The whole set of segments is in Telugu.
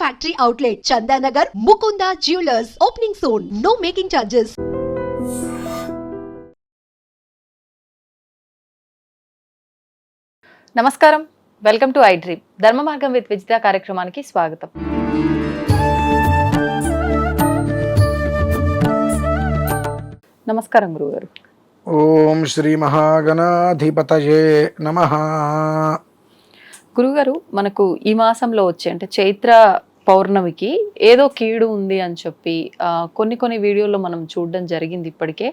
factory outlet, Chandanagar, Mukunda Jewelers, opening soon. No making charges. నమస్కారం, వెల్కమ్ టు ఐ డ్రీమ్. ధర్మ మార్గం విత్ విజిత కార్యక్రమానికి స్వాగతం. నమస్కారం గురుగారు. ఓం శ్రీ మహాగణాధిపతయే నమః. గురుగారు, మనకు ఈ మాసంలో వచ్చే అంటే చైత్ర పౌర్ణమికి ఏదో కీడు ఉంది అని చెప్పి కొన్ని వీడియోల్లో మనం చూడడం జరిగింది ఇప్పటికే.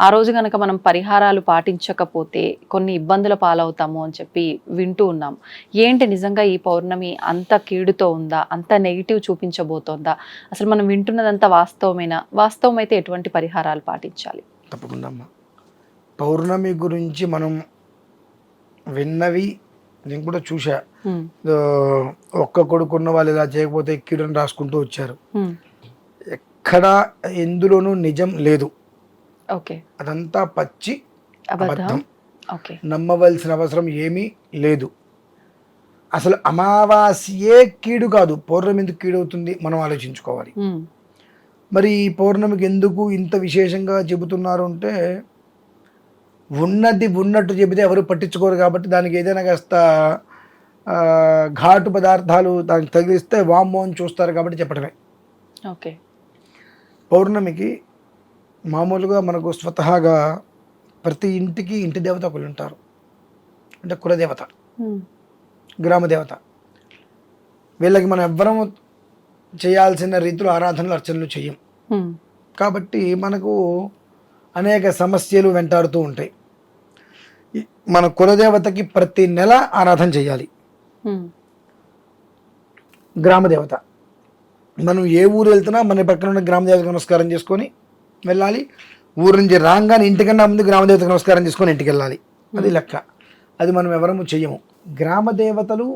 ఆ రోజు కనుక మనం పరిహారాలు పాటించకపోతే కొన్ని ఇబ్బందుల పాలవుతాము అని చెప్పి వింటూ ఉన్నాం. ఏంటి నిజంగా ఈ పౌర్ణమి అంత కీడుతో ఉందా, అంత నెగిటివ్ చూపించబోతోందా? అసలు మనం వింటున్నదంతా వాస్తవమేనా? వాస్తవం అయితే ఎటువంటి పరిహారాలు పాటించాలి? తప్పకుండా అమ్మా. పౌర్ణమి గురించి మనం విన్నవి నేను కూడా చూసా. ఒక్క కొడుకున్న వాళ్ళు ఇలా చేయకపోతే కీడుని రాసుకుంటూ వచ్చారు. ఎక్కడ ఎందులోనూ నిజం లేదు. అదంతా పచ్చి అబద్ధం. నమ్మవలసిన అవసరం ఏమీ లేదు. అసలు అమావాస్యే కీడు కాదు, పౌర్ణమి ఎందుకు కీడు అవుతుంది మనం ఆలోచించుకోవాలి. మరి ఈ పౌర్ణమికి ఎందుకు ఇంత విశేషంగా చెబుతున్నారు అంటే, ఉన్నది ఉన్నట్టు చెబితే ఎవరు పట్టించుకోరు కాబట్టి దానికి ఏదైనా కాస్త ఘాటు పదార్థాలు దానికి తగిలిస్తే వామ్మో అని చూస్తారు కాబట్టి చెప్పడమే. పౌర్ణమికి మామూలుగా మనకు స్వతహాగా ప్రతి ఇంటికి ఇంటి దేవత ఒకళ్ళు ఉంటారు. అంటే కులదేవత, గ్రామదేవత. వీళ్ళకి మనం ఎవ్వరము చేయాల్సిన రీతిలో ఆరాధనలు అర్చనలు చెయ్యం. కాబట్టి మనకు అనేక సమస్యలు వెంటాడుతూ ఉంటాయి. మన కులదేవతకి ప్రతి నెల ఆరాధన చేయాలి. గ్రామదేవత, మనం ఏ ఊరు వెళ్తున్నా మన పక్కన ఉన్న గ్రామదేవతకు నమస్కారం చేసుకొని వెళ్ళాలి. ఊరు నుంచి రాగానే ఇంటికన్నా ముందు గ్రామదేవతకు నమస్కారం చేసుకొని ఇంటికి వెళ్ళాలి. అది లెక్క. అది మనం ఎవరము చెయ్యము. గ్రామదేవతలు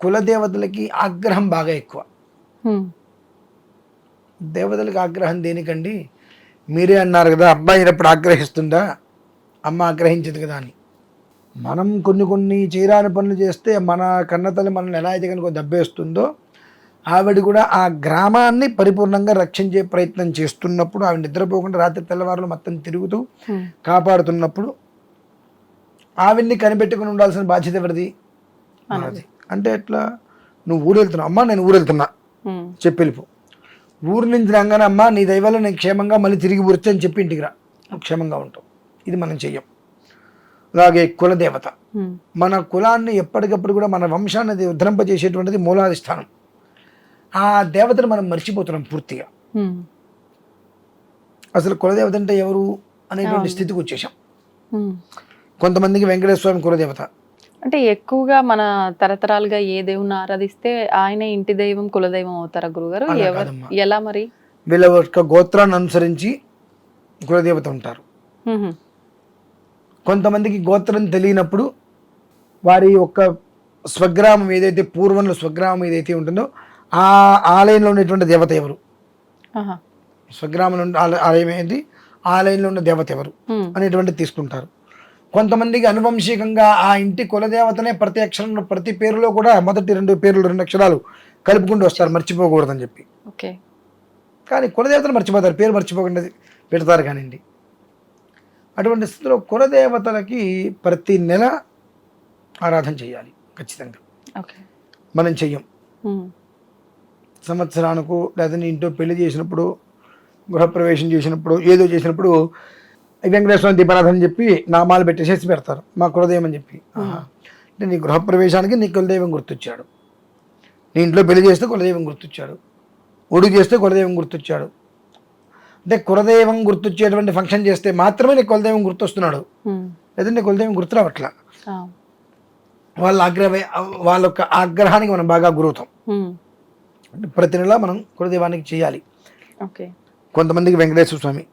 కులదేవతలకి ఆగ్రహం బాగా ఎక్కువ. దేవతలకు ఆగ్రహం దేనికండి? మీరే అన్నారు కదా, అబ్బాయి ఎప్పుడు ఆగ్రహిస్తుందా, అమ్మ ఆగ్రహించదు కదా అని. మనం కొన్ని చేయరాని పనులు చేస్తే మన కన్నతల్లి మనల్ని ఎలా అయితే కనుక దెబ్బేస్తుందో, ఆవిడ కూడా ఆ గ్రామాన్ని పరిపూర్ణంగా రక్షించే ప్రయత్నం చేస్తున్నప్పుడు, ఆవిడ నిద్రపోకుండా రాత్రి తెల్లవారులు మొత్తం తిరుగుతూ కాపాడుతున్నప్పుడు ఆవిడ్ని కనిపెట్టుకుని ఉండాల్సిన బాధ్యత ఎవరిది? మనది. అంటే ఎట్లా? నువ్వు ఊరు వెళ్తున్నావు, అమ్మ నేను ఊరు వెళ్తున్నా చెప్పి వెళ్ళిపో. ఊరు నుంచి రాగానే అమ్మ నీ దయవల్ల నేను క్షేమంగా మళ్ళీ తిరిగి ఊర్చి అని చెప్పి ఇంటికి రా, క్షేమంగా ఉంటావు. ఇది మనం చెయ్యం. అలాగే కులదేవత, మన కులాన్ని ఎప్పటికప్పుడు కూడా మన వంశాన్ని ఉద్ధరింపజేసేటువంటిది మూలాధిష్టానం. ఆ దేవతను మనం మర్చిపోతున్నాం పూర్తిగా. అసలు కులదేవత అంటే ఎవరు అనేటువంటి స్థితికి వచ్చేసాం. కొంతమందికి వెంకటేశ్వర స్వామి కులదేవత. అంటే ఎక్కువగా మన తరతరాలుగా ఏ దేవుని ఆరాధిస్తే ఆయన ఇంటి దైవం కులదైవం అవుతారా గురుగారు? ఎలా మరి? వీళ్ళ యొక్క గోత్రాన్ని అనుసరించి కులదేవత ఉంటారు. కొంతమందికి గోత్రం తెలియనప్పుడు వారి యొక్క స్వగ్రామం ఏదైతే పూర్వంలో స్వగ్రామం ఏదైతే ఉంటుందో ఆ ఆలయంలో ఉండేటువంటి దేవత ఎవరు, స్వగ్రామంలో ఆలయం ఏంటి, ఆలయంలో ఉన్న దేవత ఎవరు అనేటువంటి తీసుకుంటారు. కొంతమందికి అనువంశికంగా ఆ ఇంటి కులదేవతనే ప్రతి అక్షరంలో ప్రతి పేరులో కూడా మొదటి 2 పేర్లు 2 అక్షరాలు కలుపుకుంటూ వస్తారు, మర్చిపోకూడదని చెప్పి. కానీ కులదేవతను మర్చిపోతారు, పేరు మర్చిపోకుండా పెడతారు కానివ్వండి. అటువంటి స్థితిలో కులదేవతలకి ప్రతి నెల ఆరాధన చేయాలి ఖచ్చితంగా. మనం చెయ్యం. సంవత్సరానికి లేదా ఇంట్లో పెళ్లి చేసినప్పుడు, గృహప్రవేశం చేసినప్పుడు, ఏదో చేసినప్పుడు వెంకటేశ్వర దీపారాధన చెప్పి నామాలు పెట్టేసేసి పెడతారు మా కులదైవం అని చెప్పి. అంటే నీ గృహప్రవేశానికి నీ కులదైవం గుర్తొచ్చాడు, నీ ఇంట్లో పెళ్లి చేస్తే కులదైవం గుర్తొచ్చాడు, ఒడుగు చేస్తే కులదైవం గుర్తొచ్చాడు. అంటే కులదైవం గుర్తొచ్చేటువంటి ఫంక్షన్ చేస్తే మాత్రమే నీ కులదైవం గుర్తొస్తున్నాడు, లేదంటే నీ కులదైవం గుర్తు రావట్లా. వాళ్ళ యొక్క ఆగ్రహానికి మనం బాగా గురవుతాం. ప్రతి నెల మనం కులదైవానికి చేయాలి. కొంతమందికి వెంకటేశ్వర స్వామి,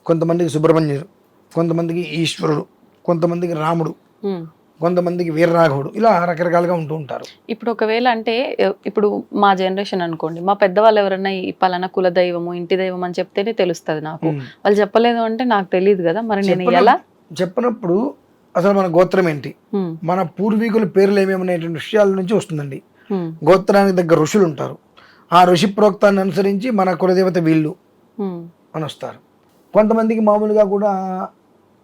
కొంతమందికి సుబ్రహ్మణ్యుడు, కొంతమందికి ఈశ్వరుడు, కొంతమందికి రాముడు, కొంతమందికి వీరరాఘవుడు, ఇలా రకరకాలుగా ఉంటూ ఉంటారు. ఇప్పుడు ఒకవేళ అంటే ఇప్పుడు మా జనరేషన్ అనుకోండి, మా పెద్దవాళ్ళు ఎవరైనా ఈ పలానా కులదైవము ఇంటి దైవం అని చెప్తేనే తెలుస్తుంది నాకు. వాళ్ళు చెప్పలేదు అంటే నాకు తెలియదు కదా, మరి నేను ఎలా చెప్పినప్పుడు అసలు మన గోత్రం ఏంటి, మన పూర్వీకుల పేర్లు ఏమేమి అనేటువంటి విషయాల నుంచి వస్తుందండి. గోత్రానికి దగ్గర ఋషులు ఉంటారు. ఆ ఋషి ప్రోక్తాన్ని అనుసరించి మన కులదేవత వీళ్ళు అని వస్తారు. కొంతమందికి మామూలుగా కూడా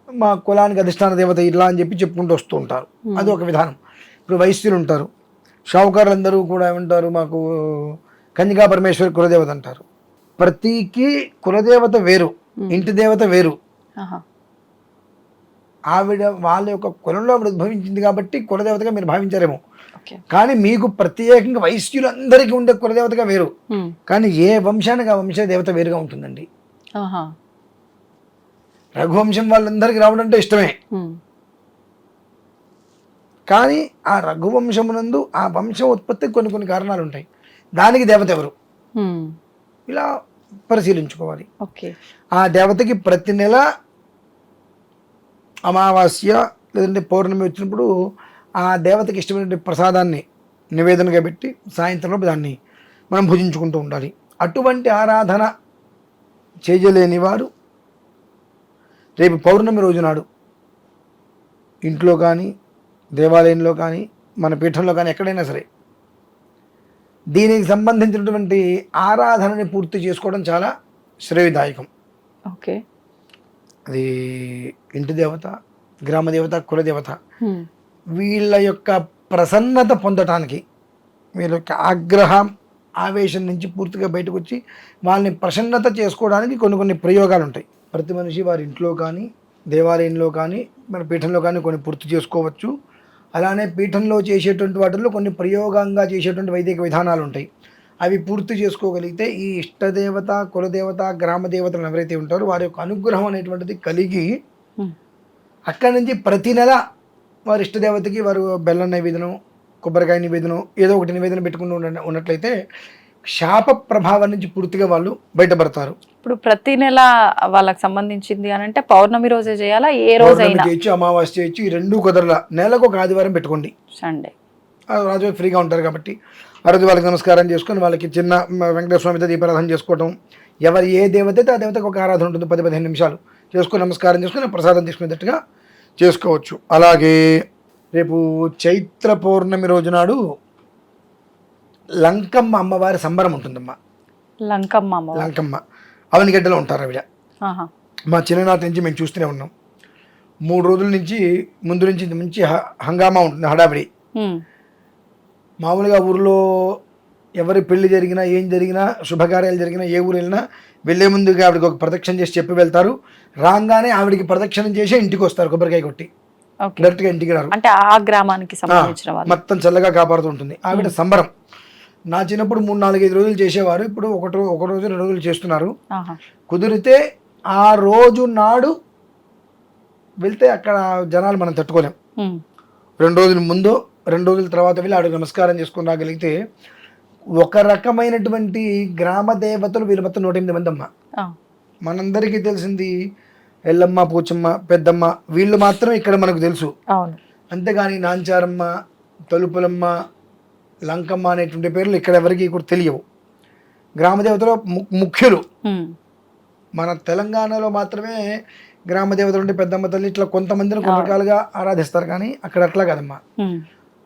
మా కులానికి అధిష్టాన దేవత ఇలా అని చెప్పి చెప్పుకుంటూ వస్తూ ఉంటారు. అది ఒక విధానం. ఇప్పుడు వైశ్యులు ఉంటారు, షావుకారులందరూ కూడా ఏమంటారు, మాకు కన్యకా పరమేశ్వరి కులదేవత అంటారు. ప్రతికి కులదేవత వేరు, ఇంటి దేవత వేరు. ఆవిడ వాళ్ళ యొక్క కులంలో ఆవిడ ఉద్భవించింది కాబట్టి కులదేవతగా మీరు భావించారేమో, కానీ మీకు ప్రత్యేకంగా వైశ్యులందరికీ ఉండే కులదేవతగా వేరు. కానీ ఏ వంశానికి ఆ వంశ దేవత వేరుగా ఉంటుందండి. రఘువంశం వాళ్ళందరికీ రావడం అంటే ఇష్టమే, కానీ ఆ రఘువంశమునందు ఆ వంశం ఉత్పత్తికి కొన్ని కొన్ని కారణాలు ఉంటాయి. దానికి దేవత ఎవరు ఇలా పరిశీలించుకోవాలి. ఆ దేవతకి ప్రతి నెల అమావాస్య లేదంటే పౌర్ణమి వచ్చినప్పుడు ఆ దేవతకి ఇష్టమైన ప్రసాదాన్ని నివేదనగా పెట్టి సాయంత్రంలో దాన్ని మనం భుజించుకుంటూ ఉండాలి. అటువంటి ఆరాధన చేయలేని వారు రేపు పౌర్ణమి రోజు నాడు ఇంట్లో కానీ దేవాలయంలో కానీ మన పీఠంలో కానీ ఎక్కడైనా సరే దీనికి సంబంధించినటువంటి ఆరాధనని పూర్తి చేసుకోవడం చాలా శ్రేయదాయకం. అది ఇంటి దేవత, గ్రామ దేవత, కులదేవత వీళ్ళ యొక్క ప్రసన్నత పొందటానికి, వీళ్ళ యొక్క ఆగ్రహం ఆవేశం నుంచి పూర్తిగా బయటకు వచ్చి వాళ్ళని ప్రసన్నత చేసుకోవడానికి కొన్ని కొన్ని ప్రయోగాలు ఉంటాయి. ప్రతి మనిషి వారి ఇంట్లో కానీ దేవాలయంలో కానీ మన పీఠంలో కానీ కొన్ని పూర్తి చేసుకోవచ్చు. అలానే పీఠంలో చేసేటువంటి వాటిల్లో కొన్ని ప్రయోగంగా చేసేటువంటి వైదిక విధానాలు ఉంటాయి. అవి పూర్తి చేసుకోగలిగితే ఈ ఇష్టదేవత, కులదేవత, గ్రామ దేవతలు ఎవరైతే ఉంటారో వారి యొక్క అనుగ్రహం అనేటువంటిది కలిగి అక్కడి నుంచి ప్రతి నెల వారి ఇష్టదేవతకి వారు బెల్లం నివేదనం, కొబ్బరికాయ నివేదనం, ఏదో ఒకటి నివేదన పెట్టుకుని ఉన్నట్లయితే శాప ప్రభావం నుంచి పూర్తిగా వాళ్ళు బయటపడతారు. ఇప్పుడు ప్రతి నెల వాళ్ళకి సంబంధించింది అని అంటే పౌర్ణమి రోజే చేయాలా, ఏ రోజైనా చేయొచ్చు, అమావాస్య చేయొచ్చు, ఈ రెండు కుదరలా నెలకు ఒక ఆదివారం పెట్టుకోండి. సండే రాజు ఫ్రీగా ఉంటారు కాబట్టి ఆ రోజు వాళ్ళకి నమస్కారం చేసుకొని వాళ్ళకి చిన్న వెంకటేశ్వర స్వామితో దీపారాధన చేసుకోవటం. ఎవరు ఏ దేవత అయితే ఆ దేవతకు ఒక ఆరాధన ఉంటుంది, 10-15 నిమిషాలు చేసుకొని నమస్కారం చేసుకుని ప్రసాదం తీసుకునేటట్టుగా చేసుకోవచ్చు. అలాగే రేపు చైత్ర పౌర్ణమి రోజు నాడు లంకమ్మ అమ్మవారి సంబరం ఉంటుందమ్మా. లంకమ్మ అవనిగడ్డలో ఉంటారు ఆవిడ. మా చిన్ననాటి నుంచి మేము చూస్తూనే ఉన్నాం. 3 రోజుల నుంచి ముందు నుంచి మంచి హంగామా ఉంటుంది, హడావిడి. మామూలుగా ఊరిలో ఎవరి పెళ్లి జరిగినా, ఏం జరిగినా, శుభకార్యాలు జరిగినా, ఏ ఊరు వెళ్ళినా వెళ్ళే ముందుగా ఆవిడకి ఒక ప్రదక్షిణ చేసి చెప్పి వెళ్తారు. రాగానే ఆవిడకి ప్రదక్షిణం చేసి ఇంటికి వస్తారు, కొబ్బరికాయ కొట్టి డైరెక్ట్గా ఇంటికి రారు. అంటే ఆ గ్రామానికి సంబంధించిన వాళ్ళు మొత్తం చల్లగా కాపాడుతూ ఉంటుంది ఆవిడ సంబరం. నా చిన్నప్పుడు 3-4-5 రోజులు చేసేవారు, ఇప్పుడు ఒక రోజు 2 రోజులు చేస్తున్నారు. కుదిరితే ఆ రోజు నాడు వెళ్తే అక్కడ జనాలు మనం తట్టుకోలేం. 2 రోజుల ముందు 2 రోజుల తర్వాత వెళ్ళి ఆవిడ నమస్కారం చేసుకుని రాగలిగితే ఒక రకమైనటువంటి గ్రామ దేవతలు వీళ్ళు మొత్తం 108 మంది అమ్మ. మనందరికీ తెలిసింది ఎల్లమ్మ, పోచమ్మ, పెద్దమ్మ, వీళ్ళు మాత్రం ఇక్కడ మనకు తెలుసు. అంతేగాని నాంచారమ్మ, తలుపులమ్మ, లంకమ్మ అనేటువంటి పేర్లు ఇక్కడ ఎవరికి కూడా తెలియవు. గ్రామ దేవతలో ముఖ్యులు. మన తెలంగాణలో మాత్రమే గ్రామ దేవతలు ఉంటే పెద్దమ్మ తల్లి ఇట్లా కొంతమందిని కొన్ని రకాలుగా ఆరాధిస్తారు, కానీ అక్కడ అట్లా కాదమ్మా.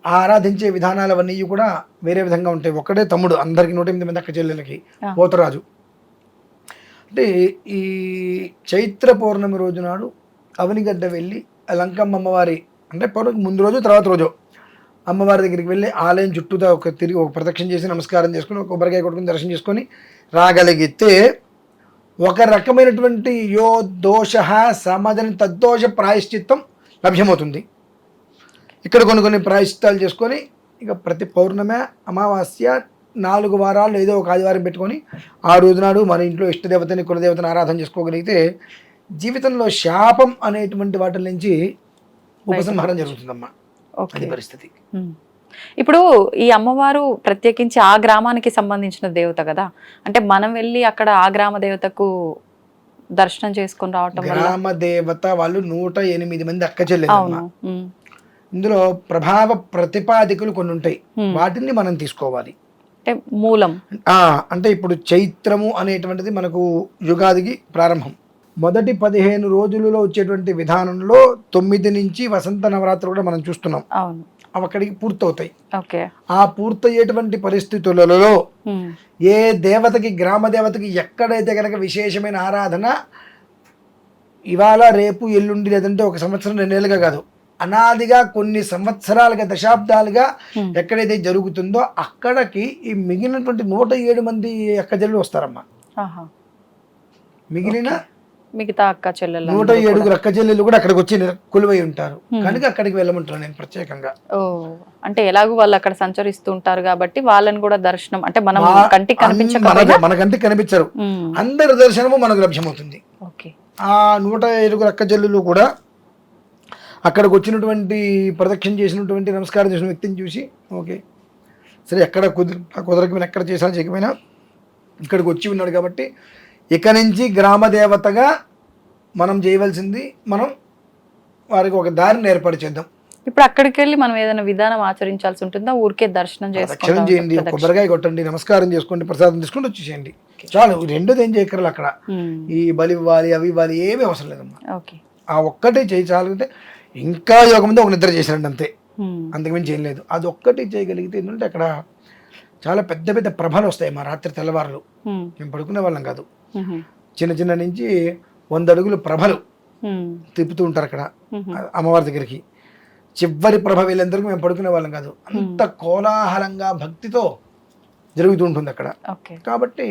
ఆరాధించే విధానాలు అవన్నీ కూడా వేరే విధంగా ఉంటాయి. ఒకటే తమ్ముడు అందరికి 108 మంది అక్క చెల్లెలకి పోతరాజు. అంటే ఈ చైత్ర పౌర్ణమి రోజు నాడు అవనిగడ్డ వెళ్ళి లంకమ్మ అమ్మవారి అంటే పౌర్ణమి ముందు రోజు తర్వాత రోజు అమ్మవారి దగ్గరికి వెళ్ళి ఆలయం చుట్టూతా తిరిగి ఒక ప్రదక్షిణ చేసి నమస్కారం చేసుకుని ఒక కొబ్బరికాయ కొట్టుకుని దర్శనం చేసుకొని రాగలిగితే ఒక రకమైనటువంటి యో దోష సమాజని తద్దోష ప్రాయశ్చిత్తం లభ్యమవుతుంది. ఇక్కడ కొన్ని ప్రాయశ్చిత్తాలు చేసుకొని ఇక ప్రతి పౌర్ణమి, అమావాస్య 4 వారాలు ఏదో ఒక ఆదివారం పెట్టుకొని ఆ రోజు నాడు మన ఇంట్లో ఇష్టదేవతని, కులదేవతని ఆరాధన చేసుకోగలిగితే జీవితంలో శాపం అనేటువంటి వాటి నుంచి ఉపసంహారం జరుగుతుందమ్మా. అది పరిస్థితి. ఇప్పుడు ఈ అమ్మవారు ప్రత్యేకించి ఆ గ్రామానికి సంబంధించిన దేవత కదా, అంటే మనం వెళ్ళి అక్కడ ఆ గ్రామ దేవతకు దర్శనం చేసుకొని రావటం. గ్రామ దేవత వాళ్ళు 108 మంది అక్క చెల్లెలు. ఇందులో ప్రభావ ప్రతిపాదికలు కొన్ని ఉంటాయి, వాటిని మనం తీసుకోవాలి. అంటే మూలం అంటే ఇప్పుడు చైత్రము అనేటువంటిది మనకు యుగాదికి ప్రారంభం. మొదటి 15 రోజులలో వచ్చేటువంటి విధానంలో 9 నుంచి వసంత నవరాత్రులు కూడా మనం చూస్తున్నాం. అవి అక్కడికి పూర్తవుతాయి. ఓకే. ఆ పూర్తయ్యేటువంటి పరిస్థితులలో ఏ దేవతకి, గ్రామ దేవతకి ఎక్కడైతే కనుక విశేషమైన ఆరాధన ఇవాళ, రేపు, ఎల్లుండి, లేదంటే ఒక సంవత్సరం 2 నెలలుగా కాదు, అనాదిగా కొన్ని సంవత్సరాలుగా, దశాబ్దాలుగా ఎక్కడైతే జరుగుతుందో అక్కడికి ఈ మిగిలినటువంటి 107 మంది అక్కచెల్లెలు వస్తారమ్మా. మిగిలిన మిగతా అక్క చెల్లెలు 107 అక్కచెల్లెలు కూడా అక్కడికి వచ్చి కొలువై ఉంటారు కనుక అక్కడికి వెళ్ళమంటున్నాను నేను ప్రత్యేకంగా. అంటే ఎలాగో వాళ్ళు అక్కడ సంచరిస్తూ ఉంటారు కాబట్టి వాళ్ళని కూడా దర్శనం, అంటే మనం కంటికి కనిపించకపోయినా, మన కంటికి కనిపించరు, అందరి దర్శనము మనకు లభ్యమవుతుంది. ఆ 107 అక్కచెల్లెలు కూడా అక్కడికి వచ్చినటువంటి, ప్రదక్షిణ చేసినటువంటి, నమస్కారం చేసిన వ్యక్తిని చూసి ఓకే సరే, ఎక్కడ కుదరకపోయినా, ఎక్కడ చేసినా చేయకపోయినా ఇక్కడికి వచ్చి ఉన్నాడు కాబట్టి ఇక నుంచి గ్రామ దేవతగా మనం చేయవలసింది, మనం వారికి ఒక దారిని ఏర్పరిచేద్దాం. ఇప్పుడు అక్కడికి వెళ్ళి మనం ఏదైనా విధానం ఆచరించాల్సి ఉంటుందా? ఊరికే దర్శనం దర్శనం చేయండి, కొబ్బరికాయ కొట్టండి, నమస్కారం చేసుకోండి, ప్రసాదం తీసుకుంటూ వచ్చేసేయండి, చాలు. రెండోది ఏం చేయక్కర్లేదు అక్కడ. ఈ బలి ఇవ్వాలి, అవి ఇవ్వాలి, ఏమీ అవసరం లేదమ్మా. ఆ ఒక్కటే చేయి చాలు. అంటే ఇంకా యోగంతో ఒక నిద్ర చేశారండి అంతే, అంతకుమించి చేయలేదు. అది ఒక్కటి చేయగలిగితే ఏంటంటే అక్కడ చాలా పెద్ద పెద్ద ప్రభలు వస్తాయి. మా రాత్రి తెల్లవారులు మేము పడుకునే వాళ్ళం కాదు, చిన్న చిన్న నుంచి 100 అడుగులు ప్రభలు తిప్పుతూ ఉంటారు అక్కడ అమ్మవారి దగ్గరికి. చివరి ప్రభ వీళ్ళందరికీ మేము పడుకునే వాళ్ళం కాదు, అంత కోలాహలంగా భక్తితో జరుగుతూ ఉంటుంది అక్కడ. కాబట్టి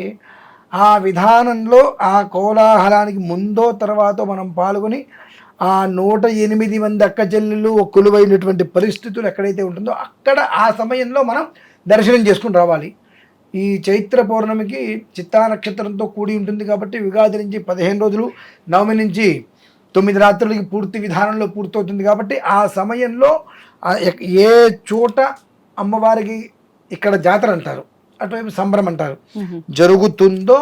ఆ విధానంలో ఆ కోలాహలానికి ముందో తర్వాతో మనం పాల్గొని ఆ 108 మంది అక్క చెల్లెళ్ళు కొలువైనటువంటి పరిస్థితులు ఎక్కడైతే ఉంటుందో అక్కడ ఆ సమయంలో మనం దర్శనం చేసుకుని రావాలి. ఈ చైత్ర పౌర్ణమికి చిత్తా నక్షత్రంతో కూడి ఉంటుంది కాబట్టి ఉగాది నుంచి 15 రోజులు, నవమి నుంచి 9 రాత్రులకి పూర్తి విధానంలో పూర్తవుతుంది కాబట్టి ఆ సమయంలో ఏ చోట అమ్మవారికి ఇక్కడ జాతర అంటారు, అటువైపు సంబరం అంటారు, జరుగుతుందో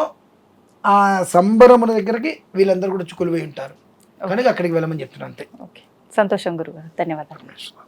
ఆ సంబరముల దగ్గరికి వీళ్ళందరూ కూడా కొలువై ఉంటారు కనుక అక్కడికి వెళ్ళమని చెప్తున్నాను అంతే. సంతోషం గురుగారు, ధన్యవాదాలు.